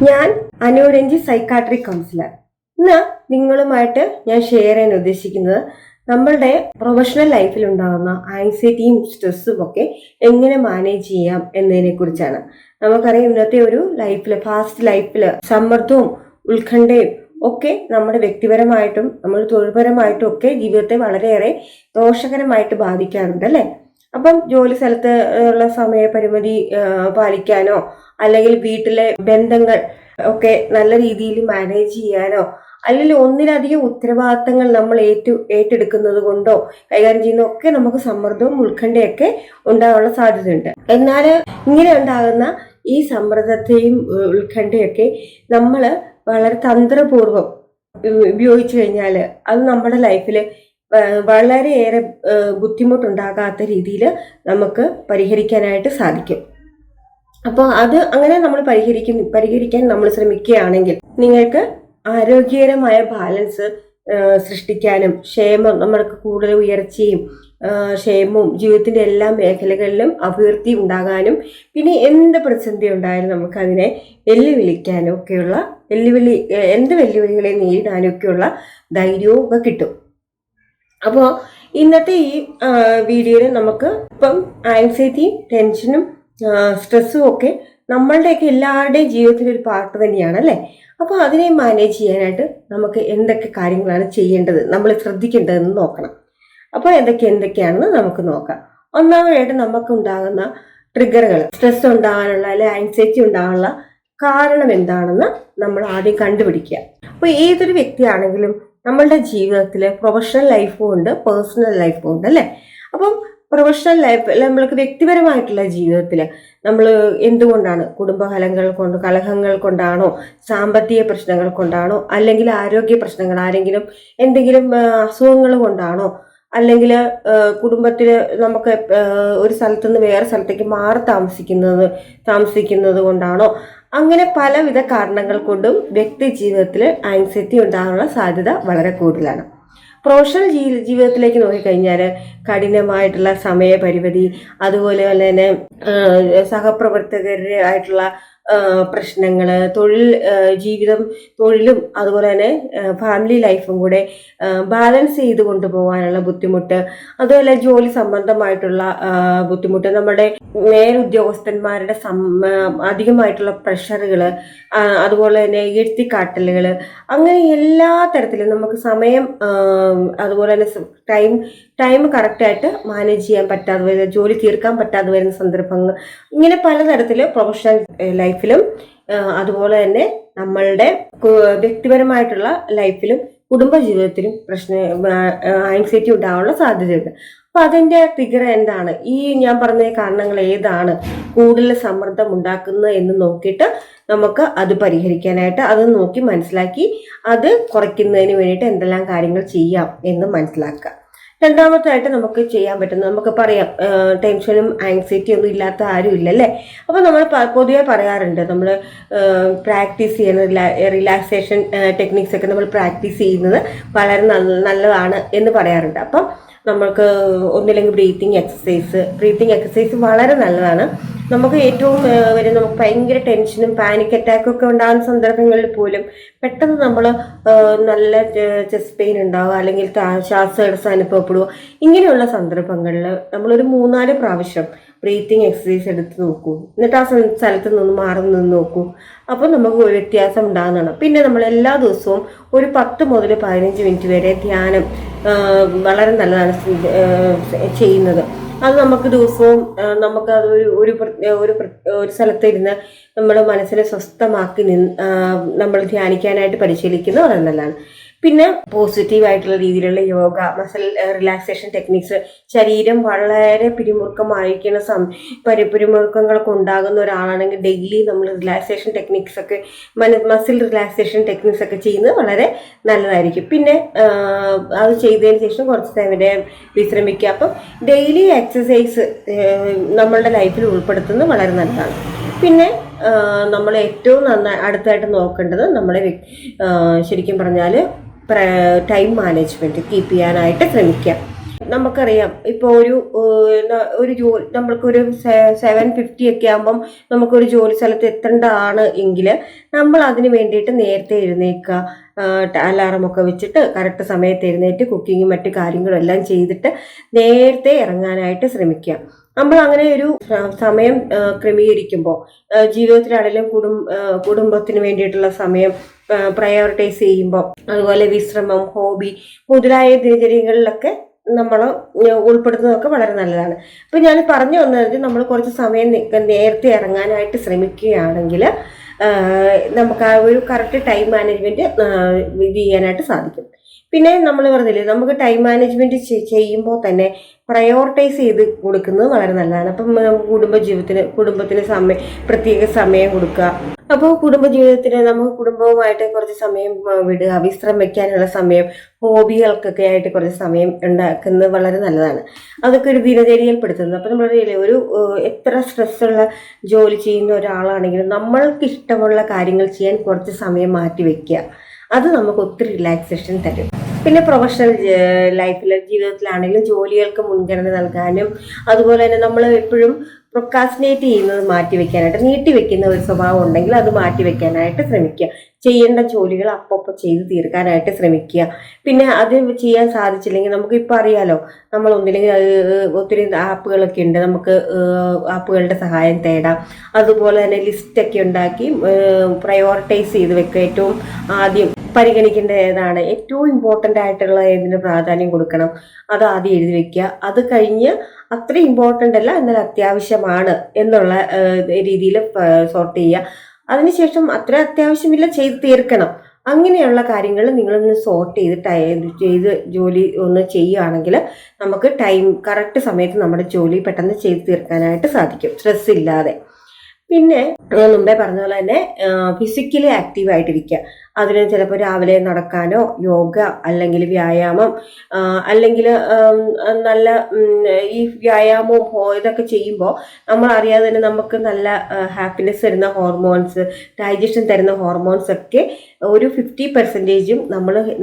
ഞാൻ അനുരഞ്ജി psychiatric councillor. ഇന്ന് നിങ്ങളുമായിട്ട് ഞാൻ ഷെയർ ചെയ്യാൻ ഉദ്ദേശിക്കുന്നത് നമ്മളുടെ പ്രൊഫഷണൽ ലൈഫിൽ ഉണ്ടാകുന്ന ആൻസൈറ്റിയും സ്ട്രെസ്സും ഒക്കെ എങ്ങനെ മാനേജ് ചെയ്യാം എന്നതിനെ കുറിച്ചാണ്. നമുക്കറിയാം ഇന്നത്തെ ഒരു ഫാസ്റ്റ് ലൈഫിൽ സമ്മർദ്ദവും ഉത്കണ്ഠയും ഒക്കെ നമ്മുടെ വ്യക്തിപരമായിട്ടും നമ്മൾ തൊഴിൽപരമായിട്ടും ഒക്കെ ജീവിതത്തെ വളരെയേറെ ദോഷകരമായിട്ട് ബാധിക്കാറുണ്ട് അല്ലേ. അപ്പം ജോലി സ്ഥലത്ത് ഉള്ള സമയപരിമിതി പാലിക്കാനോ അല്ലെങ്കിൽ വീട്ടിലെ ബന്ധങ്ങൾ ഒക്കെ നല്ല രീതിയിൽ മാനേജ് ചെയ്യാനോ അല്ലെങ്കിൽ ഒന്നിലധികം ഉത്തരവാദിത്തങ്ങൾ നമ്മൾ ഏറ്റെടുക്കുന്നത് കൊണ്ടോ കൈകാര്യം ചെയ്യുന്നതോ ഒക്കെ നമുക്ക് സമ്മർദ്ദവും ഉത്കണ്ഠയൊക്കെ ഉണ്ടാകാനുള്ള സാധ്യതയുണ്ട്. എന്നാൽ ഇങ്ങനെ ഉണ്ടാകുന്ന ഈ സമ്മർദ്ദത്തെയും ഉത്കണ്ഠയൊക്കെ നമ്മൾ വളരെ തന്ത്രപൂർവ്വം ഉപയോഗിച്ചു കഴിഞ്ഞാൽ അത് നമ്മുടെ ലൈഫിൽ വളരെയേറെ ബുദ്ധിമുട്ടുണ്ടാകാത്ത രീതിയിൽ നമുക്ക് പരിഹരിക്കാനായിട്ട് സാധിക്കും. അപ്പോൾ അത് അങ്ങനെ നമ്മൾ പരിഹരിക്കാൻ നമ്മൾ ശ്രമിക്കുകയാണെങ്കിൽ നിങ്ങൾക്ക് ആരോഗ്യകരമായ ബാലൻസ് സൃഷ്ടിക്കാനും ക്ഷേമം നമ്മൾക്ക് കൂടുതൽ ഉയർച്ചയും ക്ഷേമവും ജീവിതത്തിന്റെ എല്ലാ മേഖലകളിലും അഭിവൃദ്ധി ഉണ്ടാകാനും പിന്നെ എന്ത് പ്രതിസന്ധി ഉണ്ടായാലും നമുക്ക് അതിനെ വെല്ലുവിളിക്കാനും ഒക്കെയുള്ള എന്ത് വെല്ലുവിളികളെ നേരിടാനും ഒക്കെയുള്ള ധൈര്യവും ഒക്കെ കിട്ടും. അപ്പോൾ ഇന്നത്തെ ഈ വീഡിയോയിൽ നമുക്ക് ഇപ്പം ആൻസൈറ്റിയും ടെൻഷനും സ്ട്രെസ്സും ഒക്കെ നമ്മളുടെയൊക്കെ എല്ലാവരുടെയും ജീവിതത്തിൻ്റെ ഒരു പാർട്ട് തന്നെയാണ് അല്ലേ. അപ്പോൾ അതിനെ മാനേജ് ചെയ്യാനായിട്ട് നമുക്ക് എന്തൊക്കെ കാര്യങ്ങളാണ് ചെയ്യേണ്ടത്, നമ്മൾ ശ്രദ്ധിക്കേണ്ടതെന്ന് നോക്കണം. അപ്പോൾ എന്തൊക്കെയാണെന്ന് നമുക്ക് നോക്കാം. ഒന്നാമതായിട്ട് നമുക്ക് ഉണ്ടാകുന്ന ട്രിഗറുകൾ, സ്ട്രെസ് ഉണ്ടാകാനുള്ള അല്ലെങ്കിൽ ആൻസൈറ്റി ഉണ്ടാകാനുള്ള കാരണം എന്താണെന്ന് നമ്മൾ ആദ്യം കണ്ടുപിടിക്കുക. അപ്പോൾ ഏതൊരു വ്യക്തിയാണെങ്കിലും നമ്മളുടെ ജീവിതത്തിൽ പ്രൊഫഷണൽ ലൈഫും ഉണ്ട്, പേഴ്സണൽ ലൈഫും ഉണ്ട് അല്ലേ. അപ്പം പ്രൊഫഷണൽ ലൈഫ് നമ്മൾക്ക് വ്യക്തിപരമായിട്ടുള്ള ജീവിതത്തിൽ നമ്മൾ എന്തുകൊണ്ടാണ് കലഹങ്ങൾ കൊണ്ടാണോ, സാമ്പത്തിക പ്രശ്നങ്ങൾ കൊണ്ടാണോ, അല്ലെങ്കിൽ ആരോഗ്യ പ്രശ്നങ്ങൾ, ആരെങ്കിലും എന്തെങ്കിലും അസുഖങ്ങൾ കൊണ്ടാണോ, അല്ലെങ്കിൽ കുടുംബത്തിൽ നമുക്ക് ഒരു സ്ഥലത്തു നിന്ന് വേറെ സ്ഥലത്തേക്ക് മാറി താമസിക്കുന്നത് കൊണ്ടാണോ, അങ്ങനെ പലവിധ കാരണങ്ങൾ കൊണ്ടും വ്യക്തി ജീവിതത്തിൽ ആൻസൈറ്റി ഉണ്ടാകാനുള്ള സാധ്യത വളരെ കൂടുതലാണ്. പ്രൊഫഷണൽ ജീവിതത്തിലേക്ക് നോക്കിക്കഴിഞ്ഞാൽ കഠിനമായിട്ടുള്ള സമയപരിമിതി, അതുപോലെ തന്നെ സഹപ്രവർത്തകരായിട്ടുള്ള പ്രശ്നങ്ങൾ, തൊഴിലും അതുപോലെ തന്നെ ഫാമിലി ലൈഫും കൂടെ ബാലൻസ് ചെയ്ത് കൊണ്ടുപോകാനുള്ള ബുദ്ധിമുട്ട്, അതുപോലെ ജോലി സംബന്ധമായിട്ടുള്ള ബുദ്ധിമുട്ട്, നമ്മുടെ മേലുദ്യോഗസ്ഥന്മാരുടെ അധികമായിട്ടുട പ്രഷറുകൾ, അതുപോലെ തന്നെ എഴുത്തിക്കാട്ടലുകൾ, അങ്ങനെ എല്ലാ തരത്തിലും നമുക്ക് സമയം അതുപോലെ തന്നെ ടൈം കറക്റ്റായിട്ട് മാനേജ് ചെയ്യാൻ പറ്റാതെ വരുന്ന, ജോലി തീർക്കാൻ പറ്റാതെ വരുന്ന സന്ദർഭങ്ങൾ, ഇങ്ങനെ പലതരത്തിൽ പ്രൊഫഷണൽ ലൈഫിലും അതുപോലെ തന്നെ നമ്മളുടെ വ്യക്തിപരമായിട്ടുള്ള ലൈഫിലും കുടുംബജീവിതത്തിലും ആൻസൈറ്റി ഉണ്ടാകാനുള്ള സാധ്യതയുണ്ട്. അപ്പൊ അതിന്റെ ട്രിഗർ എന്താണ്, ഈ ഞാൻ പറഞ്ഞ കാരണങ്ങൾ ഏതാണ് കൂടുതൽ സമ്മർദ്ദം ഉണ്ടാക്കുന്നത് എന്ന് നോക്കിയിട്ട് നമുക്ക് അത് പരിഹരിക്കാനായിട്ട് അത് നോക്കി മനസ്സിലാക്കി അത് കുറയ്ക്കുന്നതിന് വേണ്ടിയിട്ട് എന്തെല്ലാം കാര്യങ്ങൾ ചെയ്യാം എന്ന് മനസ്സിലാക്കുക. രണ്ടാമത്തായിട്ട് നമുക്ക് ചെയ്യാൻ പറ്റുന്നത്, നമുക്ക് പറയാം ടെൻഷനും ആൻസൈറ്റിയും ഒന്നും ഇല്ലാത്ത ആരും ഇല്ലല്ലേ. അപ്പോൾ നമ്മൾ പൊതുവെ പറയാറുണ്ട്, നമ്മൾ പ്രാക്ടീസ് ചെയ്യുന്ന റിലാക്സേഷൻ ടെക്നിക്സ് ഒക്കെ നമ്മൾ പ്രാക്ടീസ് ചെയ്യുന്നത് വളരെ നല്ലതാണ് എന്ന് പറയാറുണ്ട്. അപ്പം നമ്മൾക്ക് ഒന്നില്ലെങ്കിൽ ബ്രീത്തിങ് എക്സസൈസ് വളരെ നല്ലതാണ്. നമുക്ക് ഏറ്റവും നമുക്ക് ഭയങ്കര ടെൻഷനും പാനിക് അറ്റാക്കും ഒക്കെ ഉണ്ടാകുന്ന സന്ദർഭങ്ങളിൽ പോലും പെട്ടെന്ന് നമ്മൾ നല്ല ചെസ്റ്റ് പെയിൻ ഉണ്ടാവുക അല്ലെങ്കിൽ ശ്വാസതടസ്സം അനുഭവപ്പെടുക, ഇങ്ങനെയുള്ള സന്ദർഭങ്ങളിൽ നമ്മളൊരു 3-4 പ്രാവശ്യം ബ്രീത്തിങ് എക്സസൈസ് എടുത്ത് നോക്കൂ, എന്നിട്ട് ആ സ്ഥലത്ത് നിന്ന് മാറി നിന്ന് നോക്കൂ. അപ്പോൾ നമുക്ക് ഒരു വ്യത്യാസം ഉണ്ടാകുന്നതാണ്. പിന്നെ നമ്മൾ എല്ലാ ദിവസവും ഒരു 10 മുതൽ 15 മിനിറ്റ് വരെ ധ്യാനം വളരെ നല്ലതാണ് ചെയ്യുന്നത്. അത് നമുക്ക് ദിവസവും നമുക്കത് ഒരു സ്ഥലത്തിരുന്ന് നമ്മുടെ മനസ്സിനെ സ്വസ്ഥമാക്കി നമ്മൾ ധ്യാനിക്കാനായിട്ട് പരിശീലിക്കുന്നത് വളരെ നല്ലതാണ്. പിന്നെ പോസിറ്റീവായിട്ടുള്ള രീതിയിലുള്ള യോഗ, മസിൽ റിലാക്സേഷൻ ടെക്നിക്സ്, ശരീരം വളരെ പിരിമുറുക്കങ്ങളൊക്കെ ഉണ്ടാകുന്ന ഒരാളാണെങ്കിൽ ഡെയിലി നമ്മൾ റിലാക്സേഷൻ ടെക്നിക്സ് ഒക്കെ മസിൽ റിലാക്സേഷൻ ടെക്നിക്സ് ഒക്കെ ചെയ്യുന്നത് വളരെ നല്ലതായിരിക്കും. പിന്നെ അത് ചെയ്തതിന് ശേഷം കുറച്ച് ടൈം വരെ വിശ്രമിക്കുക. അപ്പം ഡെയിലി എക്സസൈസ് നമ്മളുടെ ലൈഫിൽ ഉൾപ്പെടുത്തുന്നത് വളരെ നല്ലതാണ്. പിന്നെ നമ്മൾ ഏറ്റവും അടുത്തായിട്ട് നോക്കേണ്ടത് നമ്മുടെ ശരിക്കും പറഞ്ഞാൽ ടൈം മാനേജ്മെന്റ് കീപ്പ് ചെയ്യാനായിട്ട് ശ്രമിക്കുക. നമുക്കറിയാം ഇപ്പോൾ ഒരു ജോലി നമ്മൾക്കൊരു 7:50 ഒക്കെ ആകുമ്പം നമുക്കൊരു ജോലി സ്ഥലത്ത് എത്തേണ്ടതാണ് എങ്കിൽ നമ്മൾ അതിന് വേണ്ടിയിട്ട് നേരത്തെ എഴുന്നേൽക്കുക, അലാറമൊക്കെ വെച്ചിട്ട് കറക്റ്റ് സമയത്ത് എഴുന്നേറ്റ് കുക്കിങ്ങും മറ്റു കാര്യങ്ങളും എല്ലാം ചെയ്തിട്ട് നേരത്തെ ഇറങ്ങാനായിട്ട് ശ്രമിക്കുക. നമ്മൾ അങ്ങനെ ഒരു സമയം ക്രമീകരിക്കുമ്പോൾ ജീവിതത്തിലാണെങ്കിലും കുടുംബത്തിന് വേണ്ടിയിട്ടുള്ള സമയം പ്രയോറിറ്റൈസ് ചെയ്യുമ്പോൾ, അതുപോലെ വിശ്രമം, ഹോബി മുതലായ ദിനചര്യകളിലൊക്കെ നമ്മൾ ഉൾപ്പെടുത്തുന്നതൊക്കെ വളരെ നല്ലതാണ്. ഇപ്പം ഞാൻ പറഞ്ഞു വന്നത് നമ്മൾ കുറച്ച് സമയം നേരത്തെ ഇറങ്ങാനായിട്ട് ശ്രമിക്കുകയാണെങ്കിൽ നമുക്ക് ആ ഒരു കറക്റ്റ് ടൈം മാനേജ്മെന്റ് ഇത് ചെയ്യാനായിട്ട് സാധിക്കും. പിന്നെ നമ്മൾ പറഞ്ഞില്ലേ, നമുക്ക് ടൈം മാനേജ്മെന്റ് ചെയ്യുമ്പോൾ തന്നെ പ്രയോറിറ്റൈസ് ചെയ്ത് കൊടുക്കുന്നത് വളരെ നല്ലതാണ്. അപ്പം കുടുംബത്തിന് പ്രത്യേക സമയം കൊടുക്കുക. അപ്പോൾ കുടുംബജീവിതത്തിന് നമുക്ക് കുടുംബവുമായിട്ട് കുറച്ച് സമയം വിടുക, വിശ്രമിക്കാനുള്ള സമയം, ഹോബികൾക്കൊക്കെ ആയിട്ട് കുറച്ച് സമയം ഉണ്ടാക്കുന്നത് വളരെ നല്ലതാണ്. അതൊക്കെ ഒരു ദിനചര്യയിൽ പെടുത്തുന്നത്. അപ്പം നമ്മൾ ഒരു എത്ര സ്ട്രെസ്സുള്ള ജോലി ചെയ്യുന്ന ഒരാളാണെങ്കിലും നമ്മൾക്ക് ഇഷ്ടമുള്ള കാര്യങ്ങൾ ചെയ്യാൻ കുറച്ച് സമയം മാറ്റി വെക്കുക. അത് നമുക്ക് ഒത്തിരി റിലാക്സേഷൻ തരും. പിന്നെ പ്രൊഫഷണൽ ജീവിതത്തിലാണെങ്കിലും ജോലികൾക്ക് മുൻഗണന നൽകാനും, അതുപോലെ തന്നെ നമ്മൾ എപ്പോഴും പ്രൊക്കാസ്റ്റിനേറ്റ് ചെയ്യുന്നത് മാറ്റിവെക്കാനായിട്ട്, നീട്ടിവെക്കുന്ന ഒരു സ്വഭാവം ഉണ്ടെങ്കിൽ അത് മാറ്റിവെക്കാനായിട്ട് ശ്രമിക്കുക. ചെയ്യേണ്ട ജോലികൾ അപ്പോൾ ചെയ്ത് തീർക്കാനായിട്ട് ശ്രമിക്കുക. പിന്നെ അത് ചെയ്യാൻ സാധിച്ചില്ലെങ്കിൽ നമുക്കിപ്പോൾ അറിയാലോ, നമ്മൾ ഒന്നില്ലെങ്കിൽ ഒത്തിരി ആപ്പുകളൊക്കെ ഉണ്ട്, നമുക്ക് ആപ്പുകളുടെ സഹായം തേടാം. അതുപോലെ തന്നെ ലിസ്റ്റൊക്കെ ഉണ്ടാക്കി പ്രയോറിറ്റൈസ് ചെയ്ത് വെക്കുക. ഏറ്റവും ആദ്യം പരിഗണിക്കേണ്ട ഏതാണ്, ഏറ്റവും ഇമ്പോർട്ടൻ്റ് ആയിട്ടുള്ള ഏതിന് പ്രാധാന്യം കൊടുക്കണം, അത് ആദ്യം എഴുതി വെക്കുക. അത് കഴിഞ്ഞ് അത്ര ഇമ്പോർട്ടൻ്റ് അല്ല എന്നാൽ അത്യാവശ്യമാണ് എന്നുള്ള രീതിയിൽ സോർട്ട് ചെയ്യുക. അതിനുശേഷം അത്ര അത്യാവശ്യമില്ല ചെയ്ത് തീർക്കണം. അങ്ങനെയുള്ള കാര്യങ്ങൾ നിങ്ങളൊന്ന് സോർട്ട് ചെയ്ത് ജോലി ഒന്ന് ചെയ്യുകയാണെങ്കിൽ നമുക്ക് കറക്റ്റ് സമയത്ത് നമ്മുടെ ജോലി പെട്ടെന്ന് ചെയ്ത് തീർക്കാനായിട്ട് സാധിക്കും, സ്ട്രെസ് ഇല്ലാതെ. പിന്നെ ഞാൻ മുമ്പേ പറഞ്ഞ പോലെ തന്നെ ഫിസിക്കലി ആക്റ്റീവ് ആയിട്ടിരിക്കുക. അതിന് ചിലപ്പോൾ രാവിലെ നടക്കാനോ, യോഗ അല്ലെങ്കിൽ വ്യായാമം, അല്ലെങ്കിൽ നല്ല ഈ വ്യായാമവും ഇതൊക്കെ ചെയ്യുമ്പോൾ നമ്മൾ അറിയാതെ തന്നെ നമുക്ക് നല്ല ഹാപ്പിനെസ് തരുന്ന ഹോർമോൺസ്, ഡൈജഷൻ തരുന്ന ഹോർമോൺസ് ഒക്കെ ഒരു 50%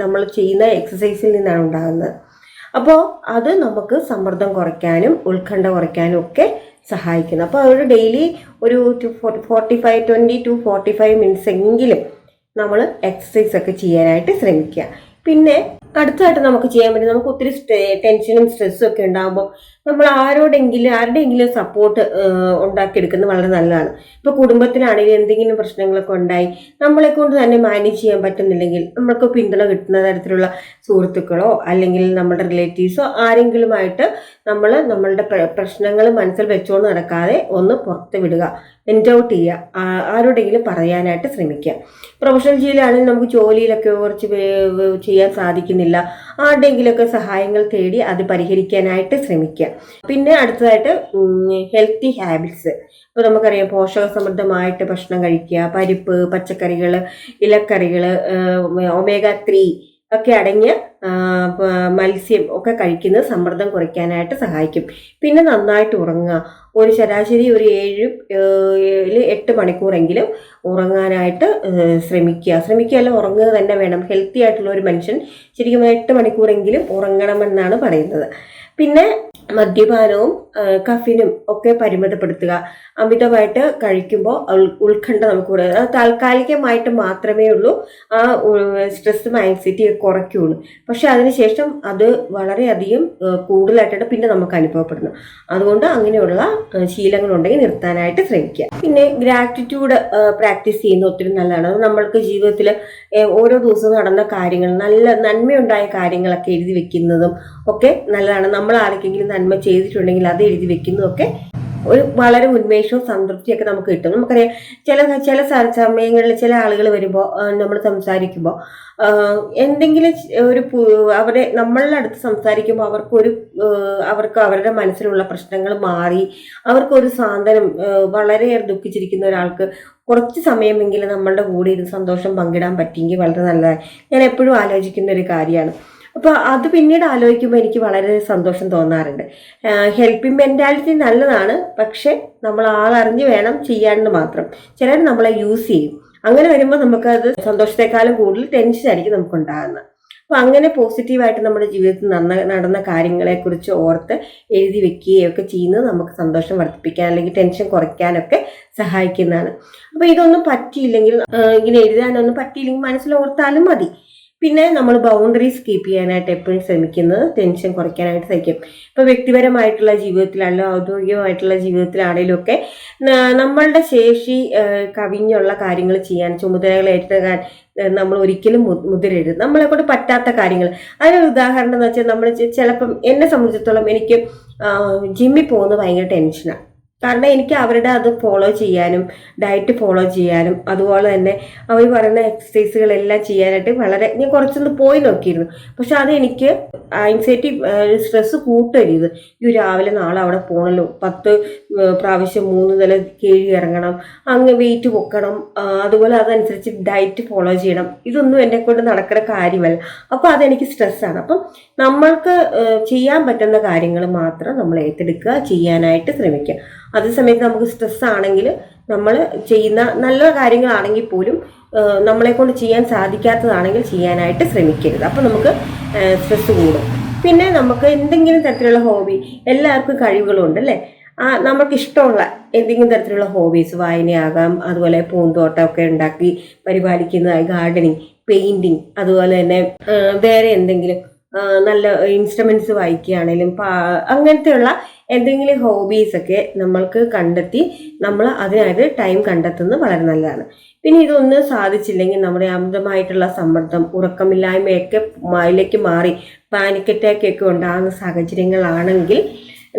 നമ്മൾ ചെയ്യുന്ന എക്സസൈസിൽ നിന്നാണ് ഉണ്ടാകുന്നത്. അപ്പോൾ അത് നമുക്ക് സമ്മർദ്ദം കുറയ്ക്കാനും ഉത്കണ്ഠ കുറയ്ക്കാനും ഒക്കെ സഹായിക്കുന്നു. അപ്പോൾ ഒരു ഡെയിലി ഒരു 20 to 45 മിനിറ്റ്സ് എങ്കിലും നമ്മൾ എക്സസൈസ് ഒക്കെ ചെയ്യാനായിട്ട് ശ്രമിക്കുക. പിന്നെ അടുത്തതായിട്ട് നമുക്ക് ചെയ്യാൻ പറ്റും, നമുക്ക് ഒത്തിരി ടെൻഷനും സ്ട്രെസ്സും ഒക്കെ ഉണ്ടാകുമ്പോൾ നമ്മൾ ആരുടെയെങ്കിലും സപ്പോർട്ട് ഉണ്ടാക്കിയെടുക്കുന്നത് വളരെ നല്ലതാണ്. ഇപ്പോൾ കുടുംബത്തിനാണെങ്കിലും എന്തെങ്കിലും പ്രശ്നങ്ങളൊക്കെ ഉണ്ടായി നമ്മളെ കൊണ്ട് തന്നെ മാനേജ് ചെയ്യാൻ പറ്റുന്നില്ലെങ്കിൽ നമ്മൾക്ക് പിന്തുണ കിട്ടുന്ന തരത്തിലുള്ള സുഹൃത്തുക്കളോ അല്ലെങ്കിൽ നമ്മുടെ റിലേറ്റീവ്സോ ആരെങ്കിലുമായിട്ട് നമ്മളുടെ പ്രശ്നങ്ങൾ മനസ്സിൽ വെച്ചുകൊണ്ട് നടക്കാതെ ഒന്ന് പുറത്ത് വിടുക, ഔട്ട് ചെയ്യുക, ആരോടെങ്കിലും പറയാനായിട്ട് ശ്രമിക്കുക. പ്രൊഫഷണൽ ജീവിതമാണെങ്കിൽ നമുക്ക് ജോലിയിലൊക്കെ കുറച്ച് ചെയ്യാൻ സാധിക്കുന്നില്ല, ആരുടെയെങ്കിലുമൊക്കെ സഹായങ്ങൾ തേടി അത് പരിഹരിക്കാനായിട്ട് ശ്രമിക്കുക. പിന്നെ അടുത്തതായിട്ട് ഹെൽത്തി ഹാബിറ്റ്സ്. ഇപ്പോൾ നമുക്കറിയാം, പോഷക സമൃദ്ധമായിട്ട് ഭക്ഷണം കഴിക്കുക, പരിപ്പ്, പച്ചക്കറികൾ, ഇലക്കറികൾ, ഒമേഗ 3 ഒക്കെ അടങ്ങിയ മത്സ്യം ഒക്കെ കഴിക്കുന്നത് സമ്മർദ്ദം കുറയ്ക്കാനായിട്ട് സഹായിക്കും. പിന്നെ നന്നായിട്ട് ഉറങ്ങുക. ഒരു ശരാശരി ഒരു 7-8 മണിക്കൂറെങ്കിലും ഉറങ്ങാനായിട്ട് ശ്രമിക്കുക. ഉറങ്ങുക തന്നെ വേണം. ഹെൽത്തി ആയിട്ടുള്ള ഒരു മനുഷ്യൻ ശരിക്കും 8 മണിക്കൂറെങ്കിലും ഉറങ്ങണമെന്നാണ് പറയുന്നത്. പിന്നെ മദ്യപാനവും കഫിനും ഒക്കെ പരിമിതപ്പെടുത്തുക. അമിതമായിട്ട് കഴിക്കുമ്പോൾ ഉത്കണ്ഠ നമുക്ക് കൂടുതൽ, അത് താൽക്കാലികമായിട്ട് മാത്രമേ ഉള്ളൂ ആ സ്ട്രെസ്സും ആൻസൈറ്റിയും കുറയ്ക്കുള്ളൂ. പക്ഷെ അതിനുശേഷം അത് വളരെയധികം കൂടുതലായിട്ടാണ് പിന്നെ നമുക്ക് അനുഭവപ്പെടുന്നത്. അതുകൊണ്ട് അങ്ങനെയുള്ള ശീലങ്ങളുണ്ടെങ്കിൽ നിർത്താനായിട്ട് ശ്രമിക്കുക. പിന്നെ ഗ്രാറ്റിറ്റ്യൂഡ് പ്രാക്ടീസ് ചെയ്യുന്നത് ഒത്തിരി നല്ലതാണ്. അത് നമ്മൾക്ക് ജീവിതത്തിൽ ഓരോ ദിവസവും നടന്ന കാര്യങ്ങൾ, നല്ല നന്മയുണ്ടായ കാര്യങ്ങളൊക്കെ എഴുതി വെക്കുന്നതും ഒക്കെ നല്ലതാണ്. നമ്മൾ ആർക്കെങ്കിലും നന്മ ചെയ്തിട്ടുണ്ടെങ്കിൽ അത് എഴുതി വെക്കുന്നതൊക്കെ ഒരു വളരെ ഉന്മേഷവും സംതൃപ്തിയൊക്കെ നമുക്ക് കിട്ടും. നമുക്കറിയാം, ചില സമയങ്ങളിൽ ചില ആളുകൾ വരുമ്പോൾ നമ്മൾ സംസാരിക്കുമ്പോൾ എന്തെങ്കിലും നമ്മളുടെ അടുത്ത് സംസാരിക്കുമ്പോൾ അവർക്ക് അവരുടെ മനസ്സിലുള്ള പ്രശ്നങ്ങൾ മാറി അവർക്കൊരു സാന്ത്വനം, വളരെയേറെ ദുഃഖിച്ചിരിക്കുന്ന ഒരാൾക്ക് കുറച്ച് സമയമെങ്കിലും നമ്മളുടെ കൂടെ ഇരുന്ന് സന്തോഷം പങ്കിടാൻ പറ്റിയെങ്കിൽ വളരെ നല്ലതാണ്. ഞാൻ എപ്പോഴും ആലോചിക്കുന്ന ഒരു കാര്യമാണ്. അപ്പോൾ അത് പിന്നീട് ആലോചിക്കുമ്പോൾ എനിക്ക് വളരെ സന്തോഷം തോന്നാറുണ്ട്. ഹെൽപ്പിംഗ് മെൻറ്റാലിറ്റി നല്ലതാണ്, പക്ഷെ നമ്മൾ ആളറിഞ്ഞ് വേണം ചെയ്യാനെന്ന് മാത്രം. ചിലർ നമ്മളെ യൂസ് ചെയ്യും. അങ്ങനെ വരുമ്പോൾ നമുക്കത് സന്തോഷത്തെക്കാളും കൂടുതൽ ടെൻഷനായിരിക്കും നമുക്കുണ്ടാകുന്നത്. അപ്പം അങ്ങനെ പോസിറ്റീവായിട്ട് നമ്മുടെ ജീവിതത്തിൽ നടന്ന കാര്യങ്ങളെക്കുറിച്ച് ഓർത്ത് എഴുതി വെക്കുകയൊക്കെ ചെയ്യുന്നത് നമുക്ക് സന്തോഷം വർദ്ധിപ്പിക്കാൻ അല്ലെങ്കിൽ ടെൻഷൻ കുറയ്ക്കാനൊക്കെ സഹായിക്കുന്നതാണ്. അപ്പോൾ ഇതൊന്നും പറ്റിയില്ലെങ്കിൽ, ഇങ്ങനെ എഴുതാനൊന്നും പറ്റിയില്ലെങ്കിൽ മനസ്സിലോർത്താലും മതി. പിന്നെ നമ്മൾ ബൗണ്ടറീസ് കീപ്പ് ചെയ്യാനായിട്ട് എപ്പോഴും ശ്രമിക്കുന്നത് ടെൻഷൻ കുറയ്ക്കാനായിട്ട് സഹിക്കും. ഇപ്പോൾ വ്യക്തിപരമായിട്ടുള്ള ജീവിതത്തിലാണല്ലോ ഔദ്യോഗികമായിട്ടുള്ള ജീവിതത്തിലാണെങ്കിലും ഒക്കെ നമ്മളുടെ ശേഷി കവിഞ്ഞുള്ള കാര്യങ്ങൾ ചെയ്യാൻ, ചുമതലകൾ ഏറ്റെടുക്കാൻ നമ്മൾ ഒരിക്കലും മുതിരരുത്. നമ്മളെ കൊണ്ട് പറ്റാത്ത കാര്യങ്ങൾ. അതിനൊരു ഉദാഹരണം എന്ന് വെച്ചാൽ, നമ്മൾ ചിലപ്പം എന്നെ സംബന്ധിച്ചിടത്തോളം എനിക്ക് ജിമ്മിൽ പോകുന്നത് ഭയങ്കര ടെൻഷനാണ്. കാരണം എനിക്ക് അവരുടെ അത് ഫോളോ ചെയ്യാനും ഡയറ്റ് ഫോളോ ചെയ്യാനും അതുപോലെ തന്നെ അവർ പറയുന്ന എക്സസൈസുകളെല്ലാം ചെയ്യാനായിട്ട് ഞാൻ കുറച്ചൊന്ന് പോയി നോക്കിയിരുന്നു. പക്ഷെ അത് എനിക്ക് ആൻസൈറ്റി, സ്ട്രെസ് കൂട്ടരുത്. രാവിലെ നാളെ അവിടെ പോകണല്ലോ, 10 പ്രാവശ്യം 3 നില കീഴി ഇറങ്ങണം, അങ്ങ് വെയിറ്റ് പൊക്കണം, അതുപോലെ അതനുസരിച്ച് ഡയറ്റ് ഫോളോ ചെയ്യണം. ഇതൊന്നും എന്നെ കൊണ്ട് നടക്കുന്ന കാര്യമല്ല. അപ്പോൾ അതെനിക്ക് സ്ട്രെസ്സാണ്. അപ്പം നമ്മൾക്ക് ചെയ്യാൻ പറ്റുന്ന കാര്യങ്ങൾ മാത്രം നമ്മൾ ഏറ്റെടുക്കുക, ചെയ്യാനായിട്ട് ശ്രമിക്കുക. അതേസമയത്ത് നമുക്ക് സ്ട്രെസ് ആണെങ്കിൽ നമ്മൾ ചെയ്യുന്ന നല്ല കാര്യങ്ങളാണെങ്കിൽ പോലും നമ്മളെ കൊണ്ട് ചെയ്യാൻ സാധിക്കാത്തതാണെങ്കിൽ ചെയ്യാനായിട്ട് ശ്രമിക്കരുത്. അപ്പം നമുക്ക് സ്ട്രെസ് കൂടും. പിന്നെ നമുക്ക് എന്തെങ്കിലും തരത്തിലുള്ള ഹോബി, എല്ലാവർക്കും കഴിവുകളുണ്ട് അല്ലേ? നമുക്ക് ഇഷ്ടമുള്ള എന്തെങ്കിലും തരത്തിലുള്ള ഹോബീസ്, വായനയാകാം, അതുപോലെ പൂന്തോട്ടമൊക്കെ ഉണ്ടാക്കി പരിപാലിക്കുന്നതായി, ഗാർഡനിങ്, പെയിന്റിങ്, അതുപോലെ തന്നെ വേറെ എന്തെങ്കിലും നല്ല ഇൻസ്ട്രുമെന്റ്സ് വായിക്കുകയാണെങ്കിലും അങ്ങനത്തെയുള്ള എന്തെങ്കിലും ഹോബീസൊക്കെ നമ്മൾക്ക് കണ്ടെത്തി നമ്മൾ അതിനായിട്ട് ടൈം കണ്ടെത്തുന്നത് വളരെ നല്ലതാണ്. പിന്നെ ഇതൊന്നും സാധിച്ചില്ലെങ്കിൽ നമ്മുടെ അമിതമായിട്ടുള്ള സമ്മർദ്ദം, ഉറക്കമില്ലായ്മയൊക്കെ അതിലേക്ക് മാറി പാനിക് അറ്റാക്ക് ഒക്കെ ഉണ്ടാകുന്ന സാഹചര്യങ്ങളാണെങ്കിൽ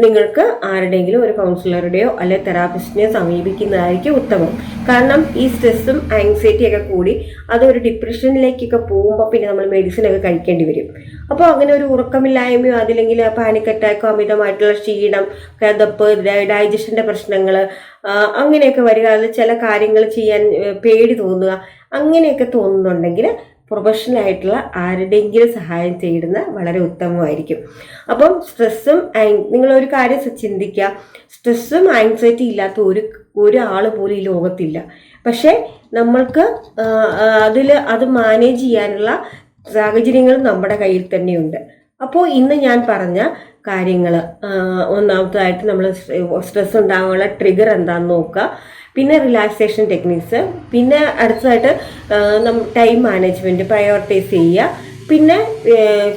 നിങ്ങൾക്ക് ആരുടെയെങ്കിലും ഒരു കൗൺസിലറുടെയോ അല്ലെങ്കിൽ തെറാപ്പിസ്റ്റിനെയോ സമീപിക്കുന്നതായിരിക്കും ഉത്തമം. കാരണം ഈ സ്ട്രെസ്സും ആങ്സൈറ്റിയൊക്കെ കൂടി അതൊരു ഡിപ്രഷനിലേക്കൊക്കെ പോകുമ്പോൾ പിന്നെ നമ്മൾ മെഡിസിനൊക്കെ കഴിക്കേണ്ടി വരും. അപ്പോൾ അങ്ങനെ ഒരു ഉറക്കമില്ലായ്മയോ അതില്ലെങ്കിൽ പാനിക് അറ്റാക്കോ, അമിതമായിട്ടുള്ള ക്ഷീണം, കിതപ്പ്, ഡൈജഷൻ്റെ പ്രശ്നങ്ങൾ അങ്ങനെയൊക്കെ വരിക, അതിൽ ചില കാര്യങ്ങൾ ചെയ്യാൻ പേടി തോന്നുക, അങ്ങനെയൊക്കെ തോന്നുന്നുണ്ടെങ്കിൽ പ്രൊഫഷണൽ ആയിട്ടുള്ള ആരുടെയെങ്കിലും സഹായം തേടുന്ന വളരെ ഉത്തമമായിരിക്കും. അപ്പം സ്ട്രെസ്സും നിങ്ങളൊരു കാര്യം ചിന്തിക്കുക, സ്ട്രെസ്സും ആങ്സൈറ്റി ഇല്ലാത്ത ഒരാൾ പോലും ഈ ലോകത്തില്ല. പക്ഷേ നമ്മൾക്ക് അത് മാനേജ് ചെയ്യാനുള്ള സാഹചര്യങ്ങൾ നമ്മുടെ കയ്യിൽ തന്നെയുണ്ട്. അപ്പോൾ ഇന്ന് ഞാൻ പറഞ്ഞ കാര്യങ്ങൾ, ഒന്നാമതായിട്ട് നമ്മൾ സ്ട്രെസ് ഉണ്ടാകാനുള്ള ട്രിഗർ എന്താണെന്ന് നോക്കുക, പിന്നെ റിലാക്സേഷൻ ടെക്നിക്സ്, പിന്നെ അടുത്തതായിട്ട് ടൈം മാനേജ്മെൻറ്റ് പ്രയോറിറ്റൈസ് ചെയ്യുക, പിന്നെ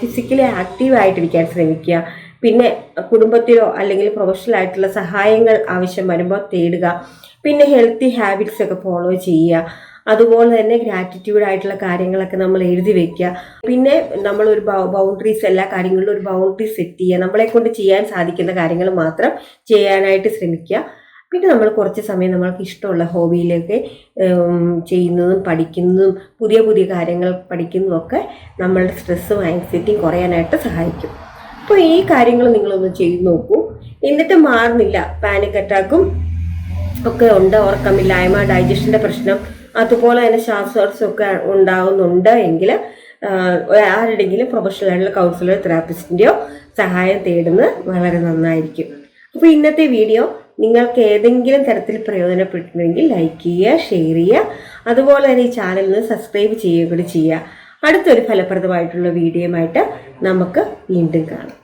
ഫിസിക്കലി ആക്റ്റീവായിട്ടിരിക്കാൻ ശ്രമിക്കുക, പിന്നെ കുടുംബത്തിലോ അല്ലെങ്കിൽ പ്രൊഫഷണൽ ആയിട്ടുള്ള സഹായങ്ങൾ ആവശ്യം വരുമ്പോൾ തേടുക, പിന്നെ ഹെൽത്തി ഹാബിറ്റ്സ് ഒക്കെ ഫോളോ ചെയ്യുക, അതുപോലെ തന്നെ ഗ്രാറ്റിറ്റ്യൂഡ് ആയിട്ടുള്ള കാര്യങ്ങളൊക്കെ നമ്മൾ എഴുതി വെക്കുക. പിന്നെ നമ്മളൊരു ബൗണ്ടറീസ്, എല്ലാ കാര്യങ്ങളിലും ഒരു ബൗണ്ടറി സെറ്റ് ചെയ്യുക, നമ്മളെ കൊണ്ട് ചെയ്യാൻ സാധിക്കുന്ന കാര്യങ്ങൾ മാത്രം ചെയ്യാനായിട്ട് ശ്രമിക്കുക. പിന്നെ നമ്മൾ കുറച്ച് സമയം നമ്മൾക്ക് ഇഷ്ടമുള്ള ഹോബിയിലൊക്കെ ചെയ്യുന്നതും പഠിക്കുന്നതും പുതിയ പുതിയ കാര്യങ്ങൾ പഠിക്കുന്നതും ഒക്കെ നമ്മളുടെ സ്ട്രെസ്സും ആങ്സൈറ്റിയും കുറയാനായിട്ട് സഹായിക്കും. അപ്പോൾ ഈ കാര്യങ്ങൾ നിങ്ങളൊന്ന് ചെയ്ത് നോക്കൂ. എന്നിട്ട് മാറുന്നില്ല, പാനിക് അറ്റാക്കും ഒക്കെ ഉണ്ട്, ഉറക്കമില്ലായ്മ, ഡൈജഷൻ്റെ പ്രശ്നം, അതുപോലെ തന്നെ ശ്വാസതടസ്സമൊക്കെ ഉണ്ടാകുന്നുണ്ട് എങ്കിൽ ആരുടെങ്കിലും പ്രൊഫഷണൽ ആയിട്ടുള്ള കൗൺസിലർ, തെറാപ്പിസ്റ്റിൻ്റെയോ സഹായം തേടുന്നത് വളരെ നന്നായിരിക്കും. അപ്പോൾ ഇന്നത്തെ വീഡിയോ നിങ്ങൾക്ക് ഏതെങ്കിലും തരത്തിൽ പ്രയോജനപ്പെട്ടിട്ടുണ്ടെങ്കിൽ ലൈക്ക് ചെയ്യുക, ഷെയർ ചെയ്യുക, അതുപോലെ തന്നെ ഈ ചാനലിന് സബ്സ്ക്രൈബ് ചെയ്യുക കൂടി ചെയ്യുക. അടുത്തൊരു ഫലപ്രദമായിട്ടുള്ള വീഡിയോയുമായിട്ട് നമുക്ക് വീണ്ടും കാണാം.